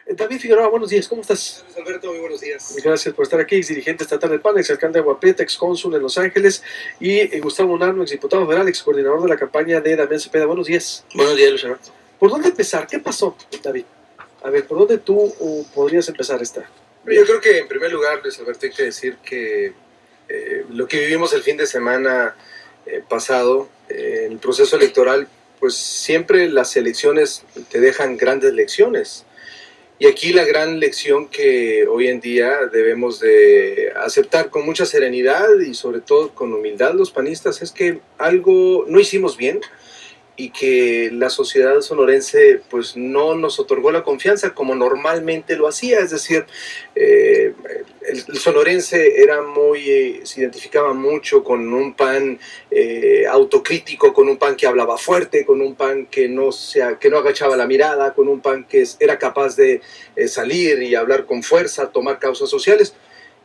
David Figueroa, buenos días, ¿cómo estás? Luis Alberto, muy buenos días. Gracias por estar aquí, ex dirigente estatal del PAN, ex alcalde de Aguaprieta, ex cónsul en Los Ángeles, y Gustavo Nano, ex diputado federal, ex coordinador de la campaña de Damián Cepeda. Buenos días. Buenos días, Luis Alberto. ¿Por dónde empezar? ¿Qué pasó, David? A ver, ¿por dónde tú podrías empezar esta? Yo creo que en primer lugar, Luis Alberto, hay que decir que lo que vivimos el fin de semana pasado, en el proceso electoral, pues siempre las elecciones te dejan grandes lecciones. Y aquí la gran lección que hoy en día debemos de aceptar con mucha serenidad y sobre todo con humildad los panistas es que algo no hicimos bien y que la sociedad sonorense pues no nos otorgó la confianza como normalmente lo hacía, es decir, el sonorense era se identificaba mucho con un PAN autocrítico, con un PAN que hablaba fuerte, con un PAN que no agachaba la mirada, con un PAN que era capaz de salir y hablar con fuerza, tomar causas sociales.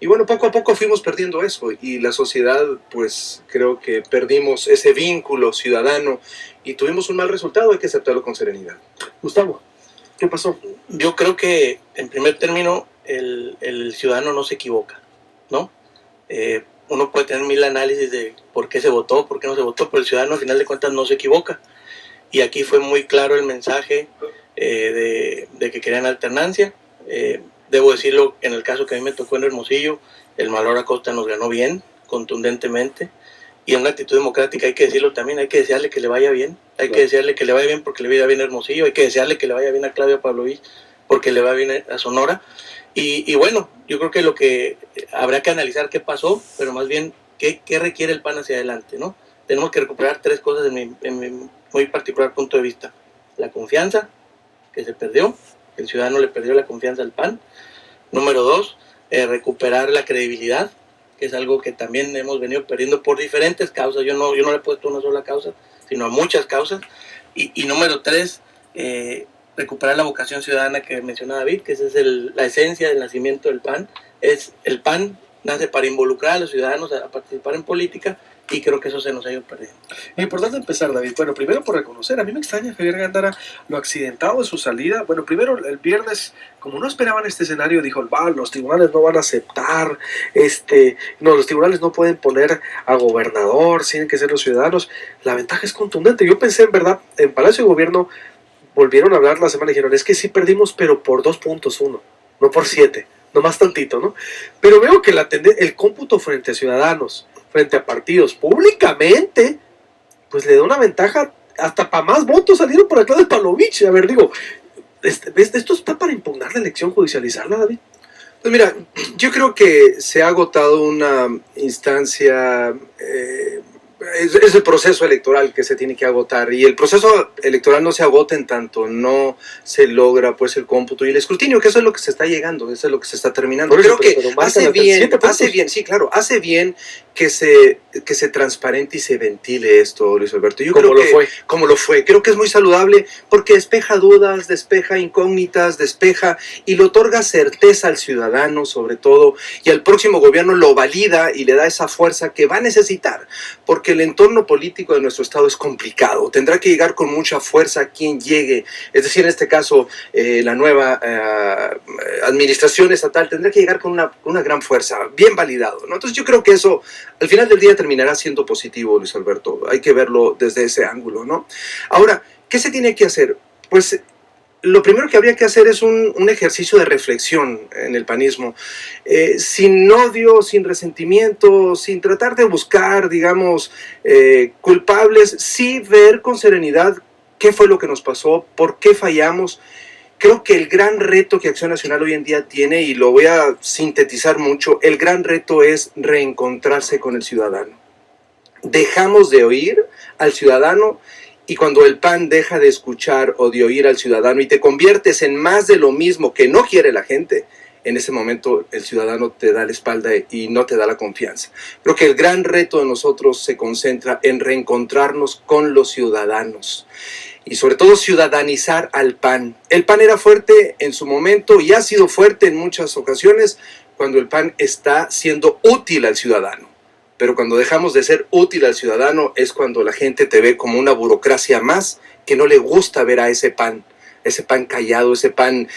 Y bueno, poco a poco fuimos perdiendo eso y la sociedad, pues creo que perdimos ese vínculo ciudadano y tuvimos un mal resultado, hay que aceptarlo con serenidad. Gustavo, ¿qué pasó? Yo creo que, en primer término, el ciudadano no se equivoca, ¿no? Uno puede tener mil análisis de por qué se votó, por qué no se votó, pero el ciudadano, al final de cuentas, no se equivoca. Y aquí fue muy claro el mensaje de que querían alternancia. Debo decirlo, en el caso que a mí me tocó en Hermosillo, el Malheur Acosta nos ganó bien, contundentemente, y en una actitud democrática hay que decirlo también, hay que desearle que le vaya bien, que desearle que le vaya bien porque le vaya bien a Hermosillo, hay que desearle que le vaya bien a Claudia Pavlovich porque le va bien a Sonora, y bueno, yo creo que lo que habrá que analizar qué pasó, pero más bien qué requiere el PAN hacia adelante, ¿no? Tenemos que recuperar tres cosas en mi muy particular punto de vista: la confianza, que se perdió, el ciudadano le perdió la confianza al PAN. Número dos, recuperar la credibilidad, que es algo que también hemos venido perdiendo por diferentes causas. Yo no le he puesto una sola causa, sino a muchas causas. Y número tres, recuperar la vocación ciudadana que mencionaba David, que esa es la esencia del nacimiento del PAN. El PAN nace para involucrar a los ciudadanos a participar en política, y creo que eso se nos ha ido perdiendo. Es importante empezar, David. Bueno, primero por reconocer, a mí me extraña Javier Gándara lo accidentado de su salida. Bueno, primero el viernes, como no esperaban este escenario, dijo, los tribunales no van a aceptar, los tribunales no pueden poner a gobernador, tienen que ser los ciudadanos. La ventaja es contundente. Yo pensé, en verdad, en Palacio de Gobierno volvieron a hablar la semana y dijeron, es que sí perdimos, pero por 2.1, no por 7, nomás tantito, ¿no? Pero veo que el cómputo frente a ciudadanos, frente a partidos, públicamente, pues le da una ventaja, hasta para más votos salieron por acá de Pavlovich. A ver, digo, ¿esto está para impugnar la elección, judicializarla, David? Pues mira, yo creo que se ha agotado una instancia, es el proceso electoral que se tiene que agotar, y el proceso electoral no se agota en tanto no se logra pues el cómputo y el escrutinio, que eso es lo que se está llegando, eso es lo que se está terminando. Creo que hace bien, sí, claro, hace bien que se transparente y se ventile esto, Luis Alberto. Yo creo que, como lo fue, creo que es muy saludable porque despeja dudas, despeja incógnitas, despeja y le otorga certeza al ciudadano sobre todo, y al próximo gobierno lo valida y le da esa fuerza que va a necesitar, porque el entorno político de nuestro estado es complicado, tendrá que llegar con mucha fuerza quien llegue, es decir, en este caso la nueva administración estatal tendrá que llegar con una gran fuerza, bien validado, ¿no? Entonces yo creo que eso al final del día terminará siendo positivo, Luis Alberto, hay que verlo desde ese ángulo, ¿no? Ahora, ¿qué se tiene que hacer? Pues lo primero que habría que hacer es un ejercicio de reflexión en el panismo, sin odio, sin resentimiento, sin tratar de buscar, digamos, culpables, sí ver con serenidad qué fue lo que nos pasó, por qué fallamos. Creo que el gran reto que Acción Nacional hoy en día tiene, y lo voy a sintetizar mucho, el gran reto es reencontrarse con el ciudadano. Dejamos de oír al ciudadano, y cuando el PAN deja de escuchar o de oír al ciudadano y te conviertes en más de lo mismo que no quiere la gente, en ese momento el ciudadano te da la espalda y no te da la confianza. Creo que el gran reto de nosotros se concentra en reencontrarnos con los ciudadanos y sobre todo ciudadanizar al PAN. El PAN era fuerte en su momento y ha sido fuerte en muchas ocasiones cuando el PAN está siendo útil al ciudadano. Pero cuando dejamos de ser útil al ciudadano es cuando la gente te ve como una burocracia más que no le gusta ver a ese PAN. ese PAN callado, ese PAN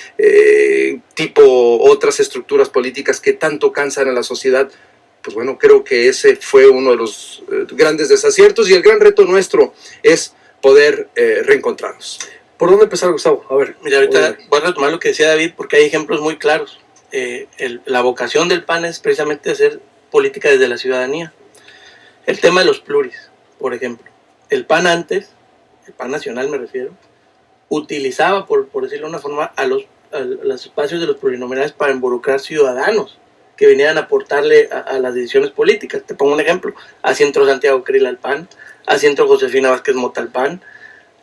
tipo otras estructuras políticas que tanto cansan a la sociedad. Pues bueno, creo que ese fue uno de los grandes desaciertos, y el gran reto nuestro es poder reencontrarnos. ¿Por dónde empezar, Gustavo? A ver. Mira, ahorita voy a retomar lo que decía David, porque hay ejemplos muy claros. La vocación del PAN es precisamente hacer política desde la ciudadanía. El tema de los pluris, por ejemplo. El PAN antes, el PAN nacional me refiero, utilizaba, por decirlo de una forma, a los espacios de los plurinominales para involucrar ciudadanos que venían a aportarle a las decisiones políticas. Te pongo un ejemplo. Así entró Santiago Krill al PAN, así entró Josefina Vázquez Mota al PAN,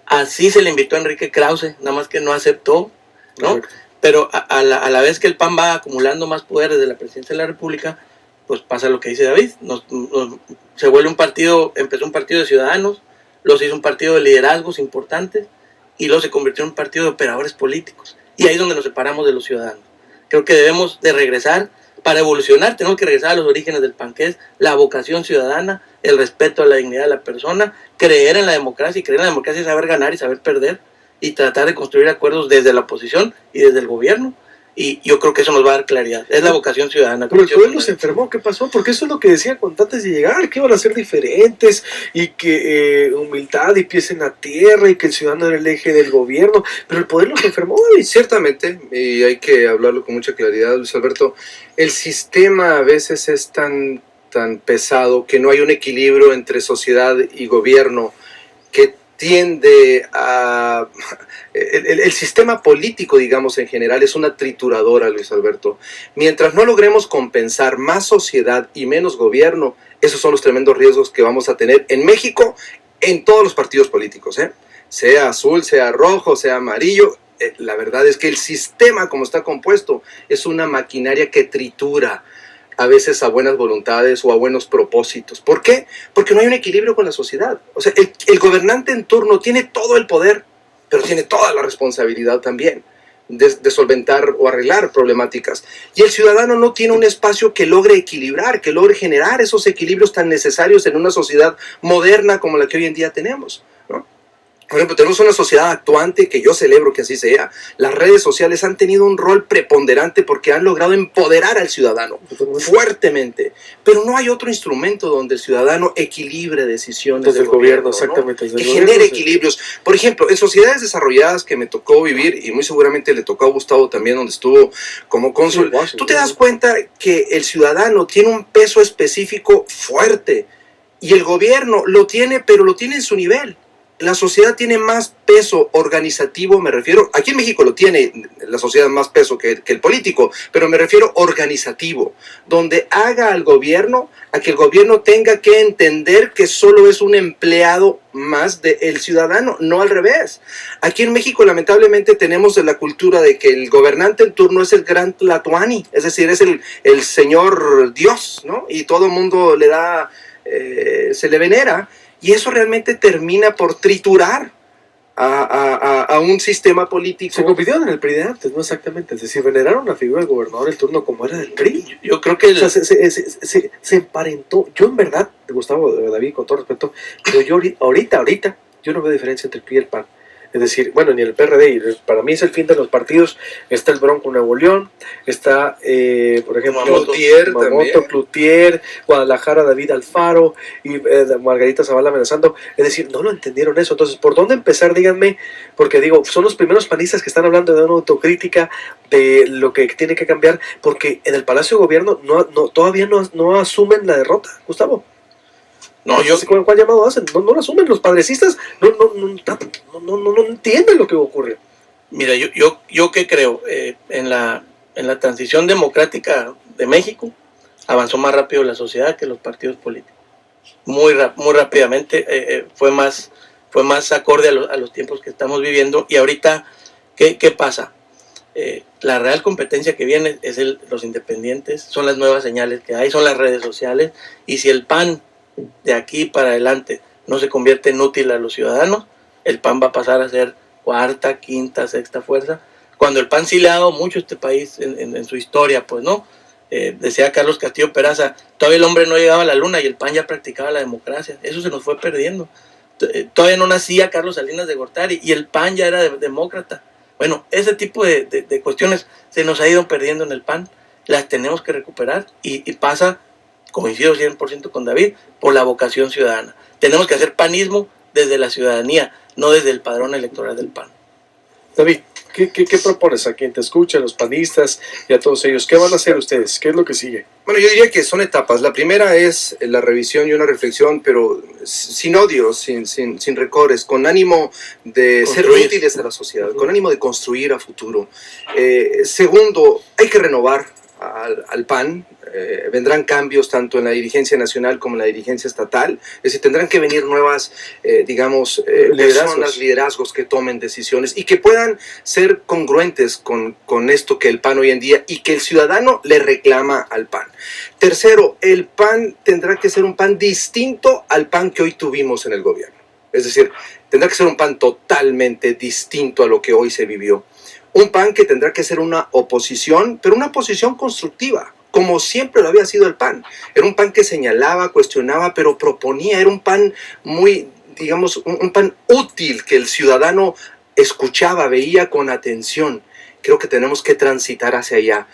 así se le invitó a Enrique Krause, nada más que no aceptó, ¿no? Correcto. Pero a la vez que el PAN va acumulando más poderes de la presidencia de la República, pues pasa lo que dice David. Se vuelve un partido, empezó un partido de ciudadanos, luego se hizo un partido de liderazgos importantes, y luego se convirtió en un partido de operadores políticos. Y ahí es donde nos separamos de los ciudadanos. Creo que debemos de regresar, para evolucionar tenemos que regresar a los orígenes del PAN, que es la vocación ciudadana, el respeto a la dignidad de la persona, creer en la democracia, y creer en la democracia es saber ganar y saber perder, y tratar de construir acuerdos desde la oposición y desde el gobierno. Y yo creo que eso nos va a dar claridad. Es la vocación ciudadana. Pero el pueblo se enfermó. ¿Qué pasó? Porque eso es lo que decían cuando antes de llegar, que iban a ser diferentes, y que humildad y pies en la tierra, y que el ciudadano era el eje del gobierno. Pero el poder los enfermó. Y ciertamente, y hay que hablarlo con mucha claridad, Luis Alberto, el sistema a veces es tan pesado que no hay un equilibrio entre sociedad y gobierno, que tiende a... El sistema político, digamos, en general, es una trituradora, Luis Alberto. Mientras no logremos compensar más sociedad y menos gobierno, esos son los tremendos riesgos que vamos a tener en México, en todos los partidos políticos, sea azul, sea rojo, sea amarillo. La verdad es que el sistema, como está compuesto, es una maquinaria que tritura a veces a buenas voluntades o a buenos propósitos. ¿Por qué? Porque no hay un equilibrio con la sociedad. O sea, el gobernante en turno tiene todo el poder, pero tiene toda la responsabilidad también de solventar o arreglar problemáticas. Y el ciudadano no tiene un espacio que logre equilibrar, que logre generar esos equilibrios tan necesarios en una sociedad moderna como la que hoy en día tenemos, ¿no? Por ejemplo, tenemos una sociedad actuante, que yo celebro que así sea. Las redes sociales han tenido un rol preponderante porque han logrado empoderar al ciudadano fuertemente. Pero no hay otro instrumento donde el ciudadano equilibre decisiones del gobierno, exactamente. ¿no? Que genere equilibrios. Por ejemplo, en sociedades desarrolladas que me tocó vivir, y muy seguramente le tocó a Gustavo también, donde estuvo como cónsul, tú te das cuenta que el ciudadano tiene un peso específico fuerte, y el gobierno lo tiene, pero lo tiene en su nivel. La sociedad tiene más peso organizativo, me refiero, aquí en México lo tiene la sociedad más peso que el político, pero me refiero organizativo, donde haga al gobierno, a que el gobierno tenga que entender que solo es un empleado más del ciudadano, no al revés. Aquí en México lamentablemente tenemos la cultura de que el gobernante en turno es el gran Tlatoani, es decir, es el señor Dios, ¿no? Y todo el mundo le da, se le venera. Y eso realmente termina por triturar a un sistema político. Se compitieron en el PRI de antes, no exactamente. Es decir, veneraron la figura del gobernador en turno como era del PRI. Yo creo que... O sea, se emparentó. Yo en verdad, Gustavo, David, con todo respeto, pero yo ahorita, yo no veo diferencia entre el PRI y el PAN. Es decir, bueno, ni el PRD, para mí es el fin de los partidos. Está el Bronco Nuevo León, está, por ejemplo, Mamoto, Cloutier, Guadalajara, David Alfaro, y Margarita Zavala amenazando. Es decir, no lo entendieron eso. Entonces, ¿por dónde empezar? Díganme, porque digo, son los primeros panistas que están hablando de una autocrítica, de lo que tiene que cambiar, porque en el Palacio de Gobierno todavía no asumen la derrota, Gustavo. No, ¿cuál llamado hacen? No lo asumen. Los padrecistas no entienden lo que ocurre. Mira, yo qué creo, en la transición democrática de México avanzó más rápido la sociedad que los partidos políticos. Muy rápidamente, fue más acorde a los tiempos que estamos viviendo. Y ahorita, ¿qué pasa? La real competencia que viene es los independientes, son las nuevas señales que hay, son las redes sociales. Y si el PAN de aquí para adelante no se convierte en útil a los ciudadanos, el PAN va a pasar a ser cuarta, quinta, sexta fuerza, cuando el PAN sí le ha dado mucho a este país en su historia, pues, ¿no? Decía Carlos Castillo Peraza, todavía el hombre no llegaba a la luna y el PAN ya practicaba la democracia. Eso se nos fue perdiendo. Todavía no nacía Carlos Salinas de Gortari y el PAN ya era demócrata. Bueno, ese tipo de cuestiones se nos ha ido perdiendo en el PAN, las tenemos que recuperar y pasa, coincido 100% con David, por la vocación ciudadana. Tenemos que hacer panismo desde la ciudadanía, no desde el padrón electoral del PAN. David, ¿qué propones a quien te escucha, a los panistas y a todos ellos? ¿Qué van a hacer ustedes? ¿Qué es lo que sigue? Bueno, yo diría que son etapas. La primera es la revisión y una reflexión, pero sin odio, sin recores, con ánimo de construir, ser útiles a la sociedad, con ánimo de construir a futuro. Segundo, hay que renovar al PAN. Vendrán cambios tanto en la dirigencia nacional como en la dirigencia estatal, es decir, tendrán que venir nuevas, liderazgos que tomen decisiones y que puedan ser congruentes con esto que el PAN hoy en día y que el ciudadano le reclama al PAN. Tercero, el PAN tendrá que ser un PAN distinto al PAN que hoy tuvimos en el gobierno, es decir, tendrá que ser un PAN totalmente distinto a lo que hoy se vivió. Un PAN que tendrá que ser una oposición, pero una oposición constructiva, como siempre lo había sido el PAN. Era un PAN que señalaba, cuestionaba, pero proponía. Era un PAN muy, digamos, un PAN útil que el ciudadano escuchaba, veía con atención. Creo que tenemos que transitar hacia allá.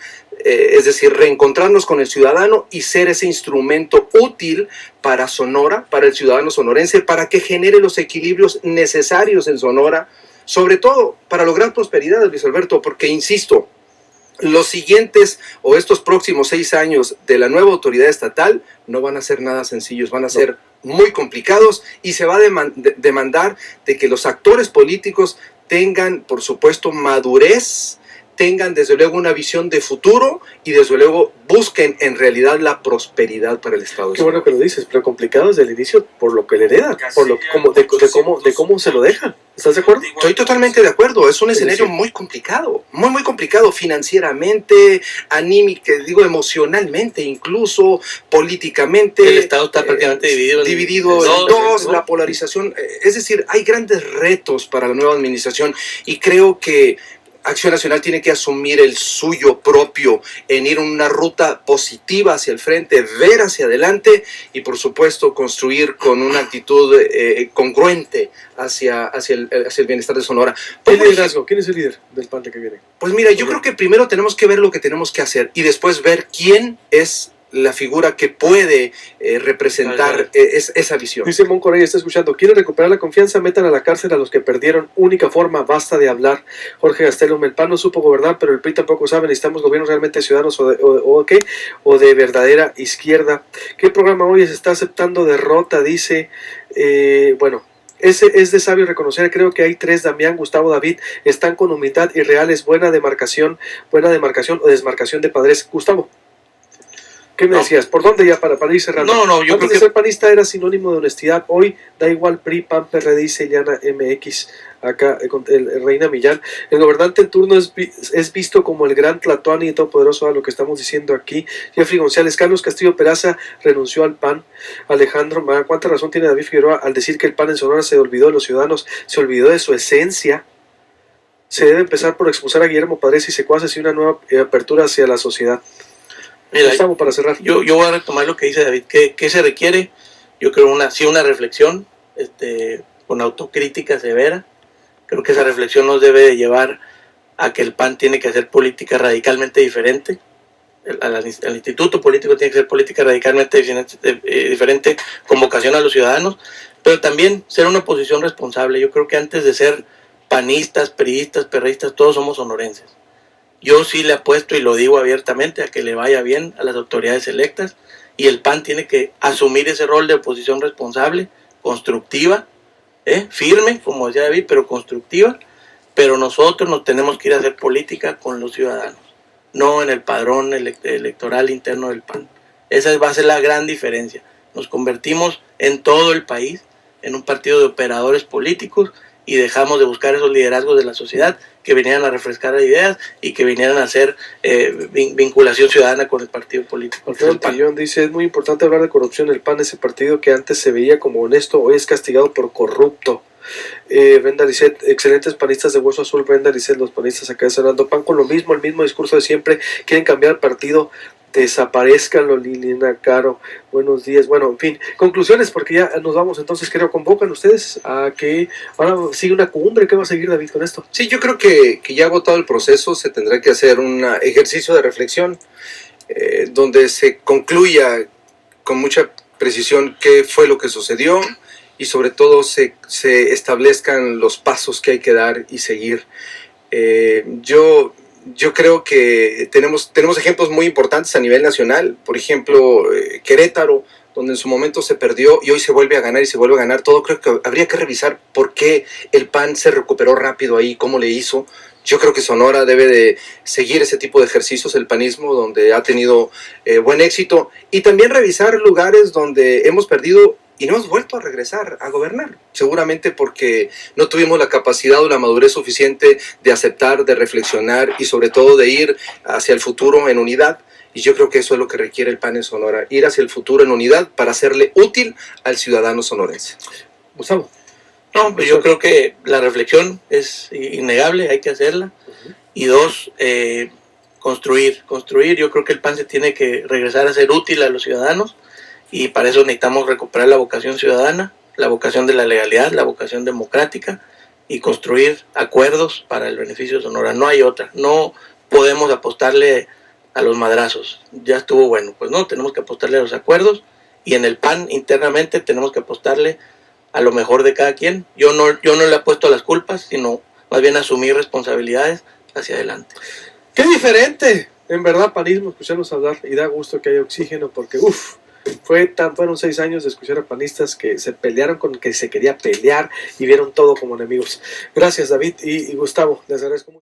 Es decir, reencontrarnos con el ciudadano y ser ese instrumento útil para Sonora, para el ciudadano sonorense, para que genere los equilibrios necesarios en Sonora, sobre todo para lograr prosperidad, Luis Alberto, porque, insisto, los siguientes o estos próximos 6 años de la nueva autoridad estatal no van a ser nada sencillos, van a ser muy complicados y se va a demandar de que los actores políticos tengan, por supuesto, madurez, tengan desde luego una visión de futuro y desde luego busquen en realidad la prosperidad para el Estado. Qué bueno que lo dices, pero complicado desde el inicio por lo que le heredan, por lo de cómo se lo dejan. ¿Estás de acuerdo? Estoy totalmente de acuerdo. Es un escenario muy complicado, muy complicado financieramente, anímica, emocionalmente, incluso políticamente. El Estado está prácticamente dividido en dos, la polarización. Es decir, hay grandes retos para la nueva administración y creo que Acción Nacional tiene que asumir el suyo propio en ir en una ruta positiva hacia el frente, ver hacia adelante y por supuesto construir con una actitud congruente hacia el bienestar de Sonora. ¿Qué liderazgo? ¿Quién es el líder del PAN que viene? Pues mira, yo creo que primero tenemos que ver lo que tenemos que hacer y después ver quién es la figura que puede representar esa visión. Dice Moncorey, está escuchando, ¿quieren recuperar la confianza? Metan a la cárcel a los que perdieron. Única forma, basta de hablar. Jorge Gastelum, el PAN no supo gobernar, pero el PRI tampoco sabe. Necesitamos gobiernos realmente ciudadanos o de verdadera izquierda. ¿Qué programa hoy se está aceptando derrota? Dice, bueno, es de sabio reconocer, creo que hay 3, Damián, Gustavo, David, están con humildad y reales, buena demarcación o desmarcación de padres. Gustavo, ¿qué me decías? ¿Por dónde ya para ir cerrando? Yo Antes creo de que ser panista era sinónimo de honestidad. Hoy da igual PRI, PAN, PRD, dice Llana MX, acá con el Reina Millán. El gobernante en turno es visto como el gran Tlatoani y todopoderoso, a lo que estamos diciendo aquí. Jeffrey González, Carlos Castillo Peraza renunció al PAN. Alejandro, ¿cuánta razón tiene David Figueroa al decir que el PAN en Sonora se olvidó de los ciudadanos, se olvidó de su esencia? Se debe empezar por expulsar a Guillermo Padres y secuaces y una nueva apertura hacia la sociedad. Mira, estamos para cerrar. Yo voy a retomar lo que dice David. ¿Qué se requiere? Yo creo una reflexión con autocrítica severa. Creo que esa reflexión nos debe de llevar a que el PAN tiene que hacer política radicalmente diferente. El instituto político tiene que hacer política radicalmente diferente con vocación a los ciudadanos, pero también ser una oposición responsable. Yo creo que antes de ser panistas, priistas, perreístas, todos somos sonorenses. Yo sí le apuesto y lo digo abiertamente a que le vaya bien a las autoridades electas y el PAN tiene que asumir ese rol de oposición responsable, constructiva, firme, como decía David, pero constructiva, pero nosotros nos tenemos que ir a hacer política con los ciudadanos, no en el padrón electoral interno del PAN. Esa va a ser la gran diferencia. Nos convertimos en todo el país en un partido de operadores políticos y dejamos de buscar esos liderazgos de la sociedad que vinieran a refrescar ideas y que vinieran a hacer vinculación ciudadana con el partido político. Alfredo Pillón dice, es muy importante hablar de corrupción. El PAN, ese partido que antes se veía como honesto, hoy es castigado por corrupto. Brenda Lisset, excelentes panistas de Hueso Azul. Brenda Lisset, los panistas acá de Cerrando PAN con lo mismo, el mismo discurso de siempre, quieren cambiar el partido Desaparezcan, Lilina Caro. Buenos días. Bueno, en fin, conclusiones, porque ya nos vamos entonces, creo, convocan ustedes a que ahora sigue una cumbre. ¿Qué va a seguir, David, con esto? Sí, yo creo que ya agotado el proceso, se tendrá que hacer un ejercicio de reflexión donde se concluya con mucha precisión qué fue lo que sucedió y sobre todo se establezcan los pasos que hay que dar y seguir. Yo creo que tenemos ejemplos muy importantes a nivel nacional, por ejemplo, Querétaro, donde en su momento se perdió y hoy se vuelve a ganar y se vuelve a ganar todo. Creo que habría que revisar por qué el PAN se recuperó rápido ahí, cómo le hizo. Yo creo que Sonora debe de seguir ese tipo de ejercicios, el panismo, donde ha tenido buen éxito, y también revisar lugares donde hemos perdido y no hemos vuelto a regresar a gobernar, seguramente porque no tuvimos la capacidad o la madurez suficiente de aceptar, de reflexionar y sobre todo de ir hacia el futuro en unidad. Y yo creo que eso es lo que requiere el PAN en Sonora, ir hacia el futuro en unidad para serle útil al ciudadano sonorense. Gustavo. No, pues yo creo que la reflexión es innegable, hay que hacerla. Y dos, construir. Yo creo que el PAN se tiene que regresar a ser útil a los ciudadanos, y para eso necesitamos recuperar la vocación ciudadana, la vocación de la legalidad, la vocación democrática, y construir acuerdos para el beneficio de Sonora. No hay otra. No podemos apostarle a los madrazos. Ya estuvo bueno. Pues no, tenemos que apostarle a los acuerdos, y en el PAN internamente tenemos que apostarle a lo mejor de cada quien. Yo no le apuesto a las culpas, sino más bien asumir responsabilidades hacia adelante. ¡Qué diferente! En verdad, panismo, escucharlos hablar, y da gusto que haya oxígeno, porque fueron 6 años de escuchar a panistas que se pelearon con que se quería pelear y vieron todo como enemigos. Gracias, David y Gustavo, les agradezco mucho.